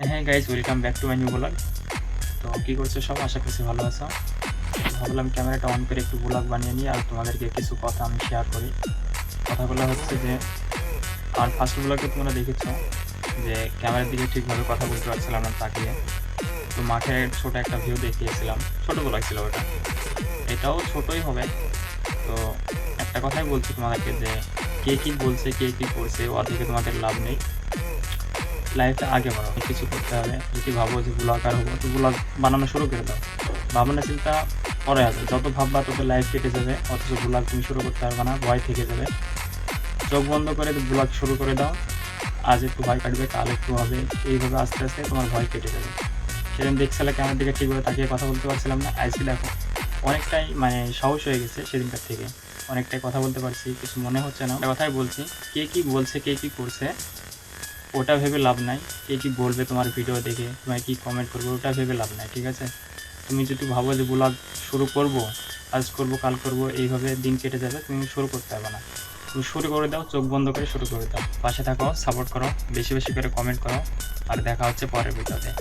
হ্যাঁ guys, welcome back to my new blog. তো কী করছো সব, আশা করছি ভালো আছো। ভাবলাম ক্যামেরাটা অন করে একটু ব্লগ বানিয়ে নিই আর তোমাদেরকে কিছু কথা আমি শেয়ার করি। কথাগুলো হচ্ছে যে আমার ফার্স্ট ব্লগে তোমরা দেখেছো যে ক্যামেরার দিকে ঠিকভাবে কথা বলতে পারছিলাম না তাকিয়ে। তো মাঠে ছোটো একটা ভিউ দেখিয়েছিলাম, ছোটো ব্লগ ছিল ওটা, এটাও ছোটোই হবে। তো একটা কথাই বলছি তোমাদেরকে যে কে কী বলছে কে কী করছে ওদিকে তোমাদের লাভ নেই। লাইফে আগে বাড়ো, কিছু করতে হবে। যদি ভাবো যে ব্লগার হবো, তো ব্লগ বানানো শুরু করে দাও। ভাবনা চিন্তা পরে হবে, যত ভাববা তত লাইফ কেটে যাবে, অথচ ব্লগ তুমি শুরু করতে পারবে না, ভয় থেকে যাবে। চোখ বন্ধ করে ব্লগ শুরু করে দাও। আজ একটু ভয় কাটবে, কাল একটু হবে, এইভাবে আস্তে আস্তে তোমার ভয় কেটে যাবে। সেদিন দেখছিলাম ক্যামেরার দিকে ঠিকভাবে তাকিয়ে কথা বলতে পারছিলাম না, আজকে দেখো অনেকটাই সাহস হয়ে গেছে। সেদিনকার থেকে অনেকটাই কথা বলতে পারছি, কিছু মনে হচ্ছে না। কথাই বলছি, কে কী বলছে কে কী করছে ওটা ভেবে লাভ নাই। কে কী বলবে তোমার ভিডিও দেখে, তোমায় কী কমেন্ট করবে ওটা ভেবে লাভ নাই, ঠিক আছে? তুমি যদি ভাবো যে ব্লগ শুরু করব, আজ করব কাল করব, এইভাবে দিন কেটে যাবে, তুমি শুরু করতে পারবে না। তুমি শুরু করে দাও, চোখ বন্ধ করে শুরু করে দাও। পাশে থাকো, সাপোর্ট করো, বেশি বেশি করে কমেন্ট করো। আর দেখা হচ্ছে পরের ভিডিওতে।